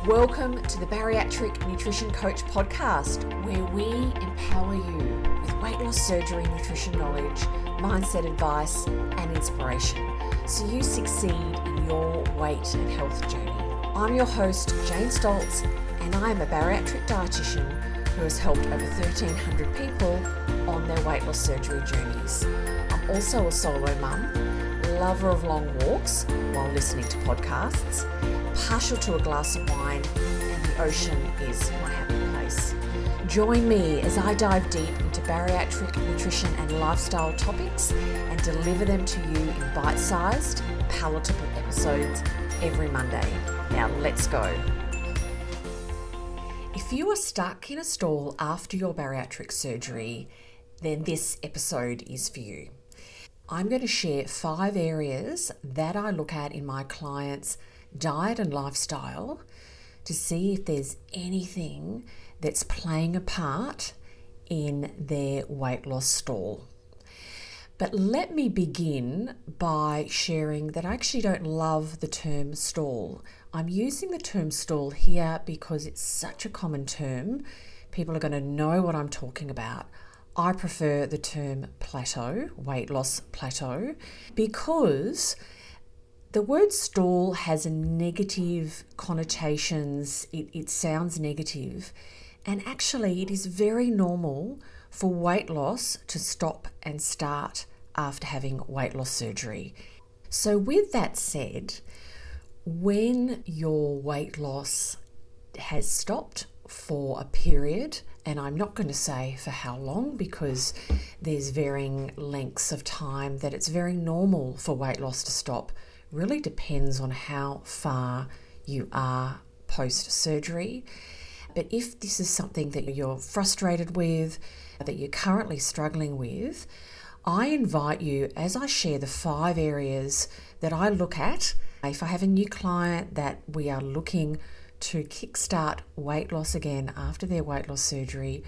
Welcome to the Bariatric Nutrition Coach podcast, where we empower you with weight loss surgery, nutrition knowledge, mindset advice, and inspiration so you succeed in your weight and health journey. I'm your host, Jane Stoltz, and I am a bariatric dietitian who has helped over 1,300 people on their weight loss surgery journeys. I'm also a solo mum, lover of long walks while listening to podcasts, partial to a glass of wine, and the ocean is my happy place. Join me as I dive deep into bariatric nutrition and lifestyle topics and deliver them to you in bite-sized, palatable episodes every Monday. Now let's go. If you are stuck in a stall after your bariatric surgery, then this episode is for you. I'm going to share 5 areas that I look at in my clients' diet and lifestyle to see if there's anything that's playing a part in their weight loss stall. But let me begin by sharing that I actually don't love the term stall. I'm using the term stall here because it's such a common term. People are going to know what I'm talking about. I prefer the term plateau, weight loss plateau, because the word stall has a negative connotations. It sounds negative. And actually, it is very normal for weight loss to stop and start after having weight loss surgery. So with that said, when your weight loss has stopped for a period, and I'm not going to say for how long because there's varying lengths of time that it's very normal for weight loss to stop. Really depends on how far you are post-surgery. But if this is something that you're frustrated with, that you're currently struggling with, I invite you, as I share the 5 areas that I look at, if I have a new client that we are looking to kickstart weight loss again after their weight loss surgery,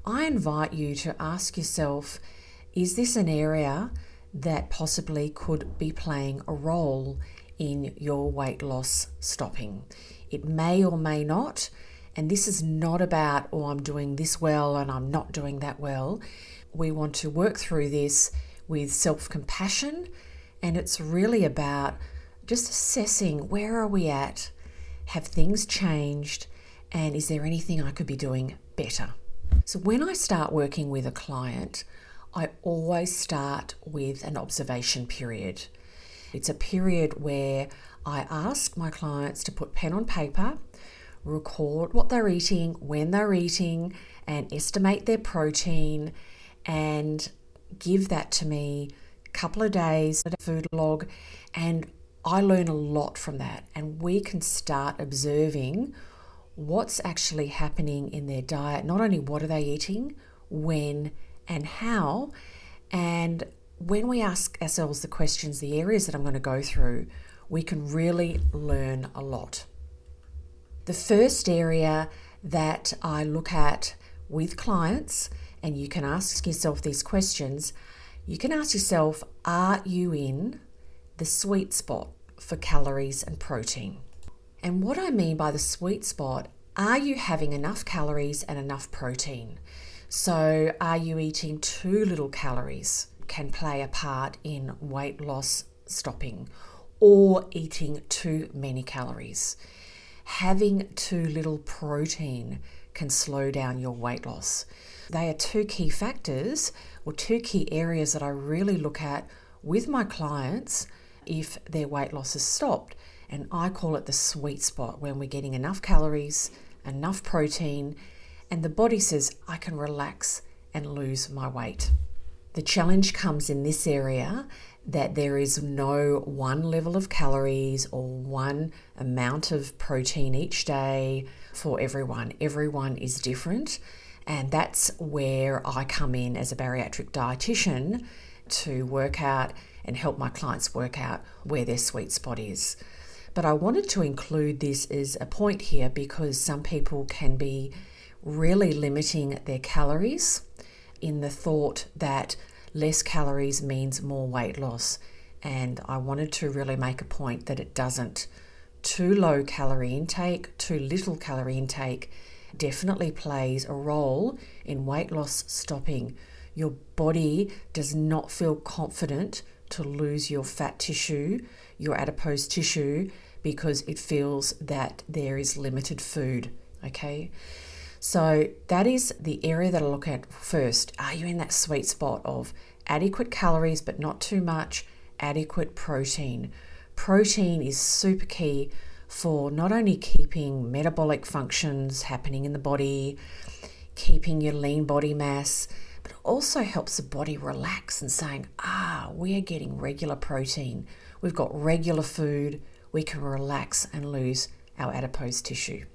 I invite you to ask yourself, is this an area that possibly could be playing a role in your weight loss stopping? It may or may not, and this is not about, oh, I'm doing this well and I'm not doing that well. We want to work through this with self-compassion, and it's really about just assessing, where are we at? Have things changed? And is there anything I could be doing better? So when I start working with a client, I always start with an observation period. It's a period where I ask my clients to put pen on paper, record what they're eating, when they're eating, and estimate their protein, and give that to me a couple of days, a food log, and I learn a lot from that. And we can start observing what's actually happening in their diet. Not only what are they eating, when, and how. And when we ask ourselves the questions, the areas that I'm going to go through, we can really learn a lot. The first area that I look at with clients, and you can ask yourself these questions, you can ask yourself, are you in the sweet spot for calories and protein? And what I mean by the sweet spot, are you having enough calories and enough protein? So are you eating too little calories? Can play a part in weight loss stopping, or eating too many calories. Having too little protein can slow down your weight loss. They are 2 key factors, or 2 key areas that I really look at with my clients if their weight loss has stopped. And I call it the sweet spot, when we're getting enough calories, enough protein, and the body says, I can relax and lose my weight. The challenge comes in this area that there is no one level of calories or one amount of protein each day for everyone. Everyone is different. And that's where I come in as a bariatric dietitian to work out and help my clients work out where their sweet spot is. But I wanted to include this as a point here because some people can be really limiting their calories in the thought that less calories means more weight loss. And I wanted to really make a point that it doesn't. too low calorie intake, too little calorie intake definitely plays a role in weight loss stopping. Your body does not feel confident to lose your fat tissue, your adipose tissue, because it feels that there is limited food, okay? So that is the area that I look at first. Are you in that sweet spot of adequate calories but not too much, adequate protein? Protein is super key for not only keeping metabolic functions happening in the body, keeping your lean body mass, but it also helps the body relax and saying, we are getting regular protein. We've got regular food. We can relax and lose our adipose tissue.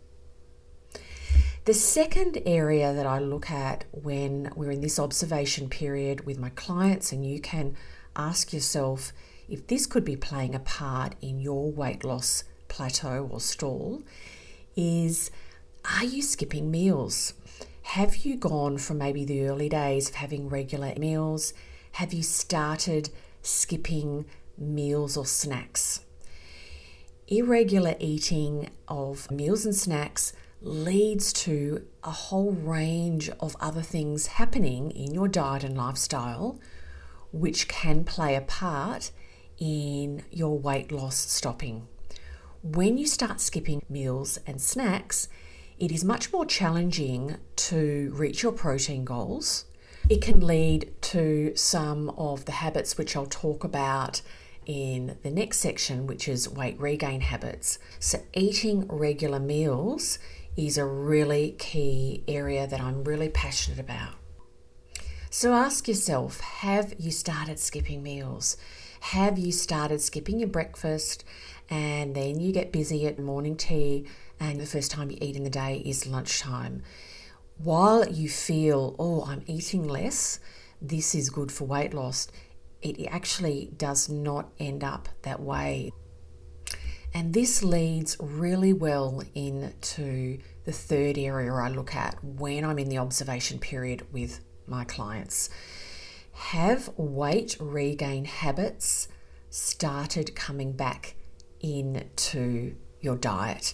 The second area that I look at when we're in this observation period with my clients, and you can ask yourself if this could be playing a part in your weight loss plateau or stall, is are you skipping meals? Have you gone from maybe the early days of having regular meals? Have you started skipping meals or snacks? Irregular eating of meals and snacks leads to a whole range of other things happening in your diet and lifestyle, which can play a part in your weight loss stopping. When you start skipping meals and snacks, it is much more challenging to reach your protein goals. It can lead to some of the habits which I'll talk about in the next section, which is weight regain habits. So eating regular meals is a really key area that I'm really passionate about. So ask yourself, have you started skipping meals? Have you started skipping your breakfast and then you get busy at morning tea and the first time you eat in the day is lunchtime? While you feel, I'm eating less, this is good for weight loss, it actually does not end up that way. And this leads really well into the third area I look at when I'm in the observation period with my clients. Have weight regain habits started coming back into your diet?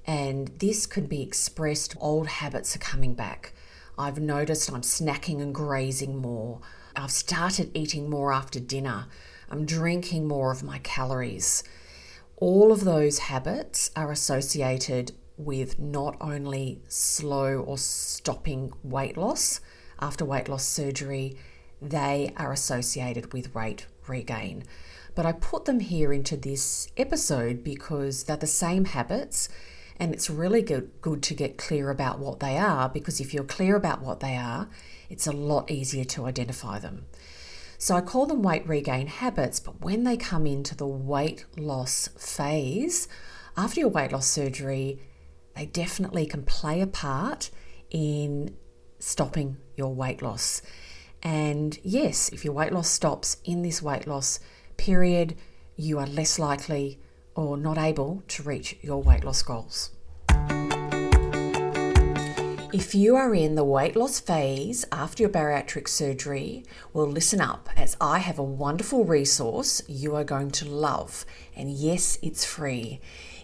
And this could be expressed, old habits are coming back. I've noticed I'm snacking and grazing more. I've started eating more after dinner. I'm drinking more of my calories. All of those habits are associated with not only slow or stopping weight loss after weight loss surgery, they are associated with weight regain. But I put them here into this episode because they're the same habits, and it's really good to get clear about what they are, because if you're clear about what they are, it's a lot easier to identify them. So I call them weight regain habits, but when they come into the weight loss phase, after your weight loss surgery, they definitely can play a part in stopping your weight loss. And yes, if your weight loss stops in this weight loss period, you are less likely or not able to reach your weight loss goals. If you are in the weight loss phase after your bariatric surgery, well, listen up, as I have a wonderful resource you are going to love. And yes, it's free.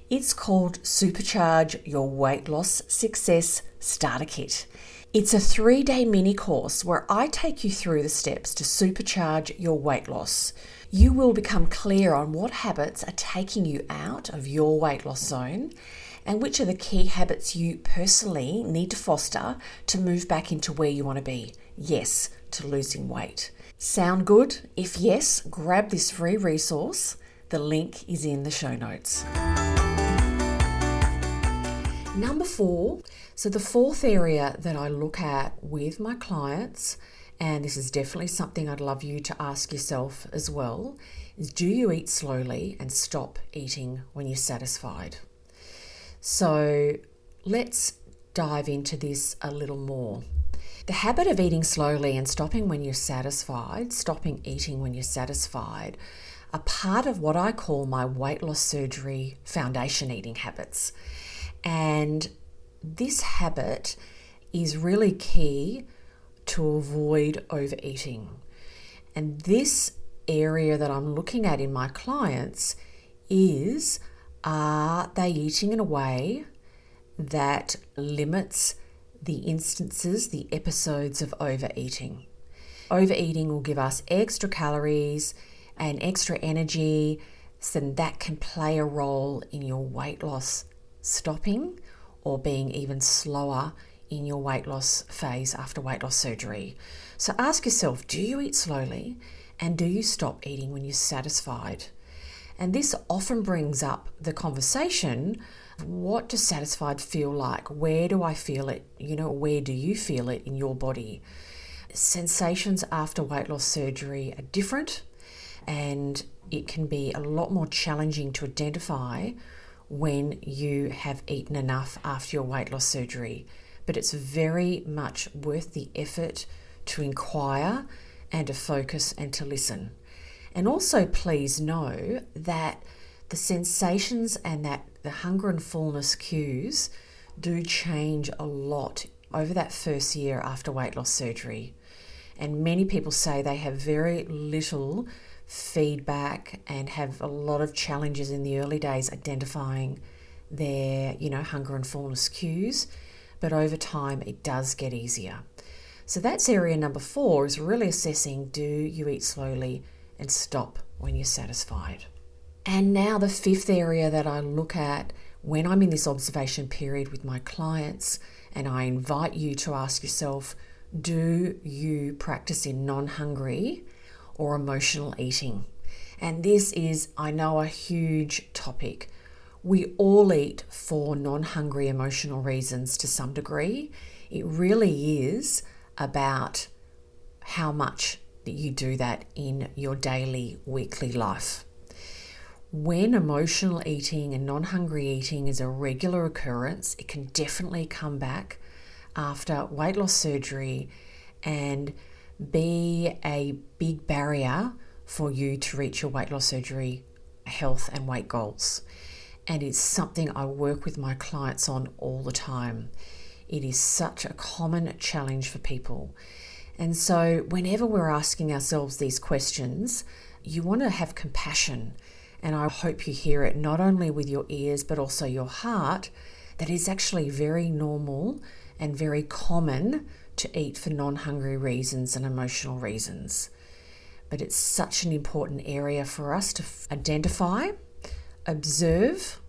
It's called Supercharge Your Weight Loss Success Starter Kit. It's a 3-day mini course where I take you through the steps to supercharge your weight loss. You will become clear on what habits are taking you out of your weight loss zone and which are the key habits you personally need to foster to move back into where you want to be. Yes, to losing weight. Sound good? If yes, grab this free resource. The link is in the show notes. Number 4, so the fourth area that I look at with my clients, and this is definitely something I'd love you to ask yourself as well, is do you eat slowly and stop eating when you're satisfied? So let's dive into this a little more. The habit of eating slowly and stopping when you're satisfied, stopping eating when you're satisfied, are part of what I call my weight loss surgery foundation eating habits. And this habit is really key to avoid overeating. And this area that I'm looking at in my clients is, Are they eating in a way that limits the instances, the episodes of overeating? Overeating will give us extra calories and extra energy, so that can play a role in your weight loss stopping or being even slower in your weight loss phase after weight loss surgery. So ask yourself, do you eat slowly and do you stop eating when you're satisfied? And this often brings up the conversation, what does satisfied feel like? Where do I feel it? Where do you feel it in your body? Sensations after weight loss surgery are different, and it can be a lot more challenging to identify when you have eaten enough after your weight loss surgery. But it's very much worth the effort to inquire and to focus and to listen. And also please know that the sensations and that the hunger and fullness cues do change a lot over that first year after weight loss surgery. And many people say they have very little feedback and have a lot of challenges in the early days identifying their, hunger and fullness cues. But over time, it does get easier. So that's area number 4, is really assessing, do you eat slowly and stop when you're satisfied? And now the 5th area that I look at when I'm in this observation period with my clients, and I invite you to ask yourself, do you practice in non-hungry or emotional eating? And this is, I know, a huge topic. We all eat for non-hungry emotional reasons to some degree. It really is about how much that you do that in your daily, weekly life. When emotional eating and non-hungry eating is a regular occurrence, it can definitely come back after weight loss surgery and be a big barrier for you to reach your weight loss surgery health and weight goals. And it's something I work with my clients on all the time. It is such a common challenge for people. And so whenever we're asking ourselves these questions, you want to have compassion. And I hope you hear it not only with your ears, but also your heart, that it's actually very normal and very common to eat for non-hungry reasons and emotional reasons. But it's such an important area for us to identify, observe,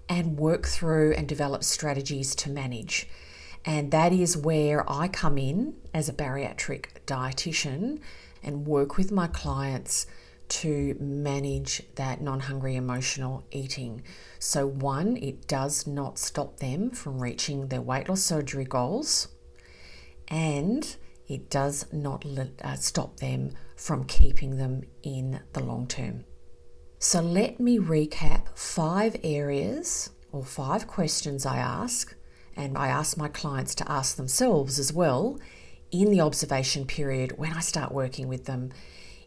and work through and develop strategies to manage. And that is where I come in as a bariatric dietitian and work with my clients to manage that non-hungry emotional eating. So 1, it does not stop them from reaching their weight loss surgery goals, and it does not stop them from keeping them in the long term. So let me recap 5 areas or 5 questions I ask, and I ask my clients to ask themselves as well in the observation period when I start working with them,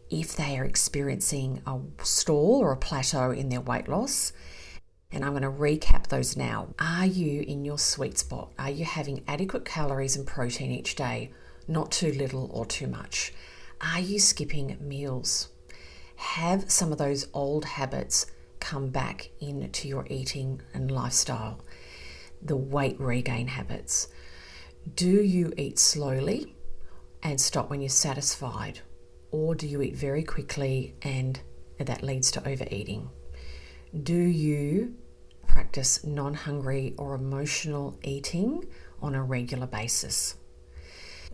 if they are experiencing a stall or a plateau in their weight loss. And I'm going to recap those now. Are you in your sweet spot? Are you having adequate calories and protein each day? Not too little or too much? Are you skipping meals? Have some of those old habits come back into your eating and lifestyle? The weight regain habits. Do you eat slowly and stop when you're satisfied? Or do you eat very quickly and that leads to overeating? Do you practice non-hungry or emotional eating on a regular basis?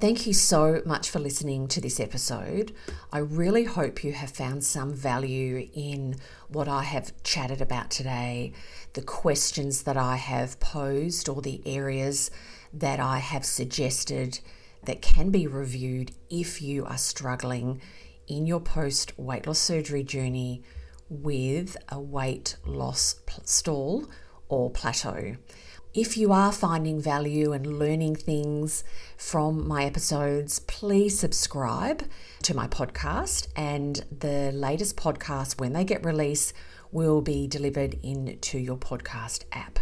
Thank you so much for listening to this episode. I really hope you have found some value in what I have chatted about today, the questions that I have posed or the areas that I have suggested that can be reviewed if you are struggling in your post-weight loss surgery journey with a weight loss stall or plateau. If you are finding value and learning things from my episodes, please subscribe to my podcast, and the latest podcasts, when they get released, will be delivered into your podcast app.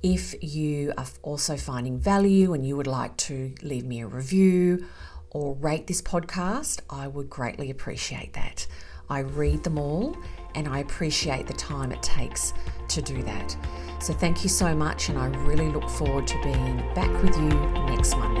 If you are also finding value and you would like to leave me a review or rate this podcast, I would greatly appreciate that. I read them all, and I appreciate the time it takes to do that. So thank you so much, and I really look forward to being back with you next Monday.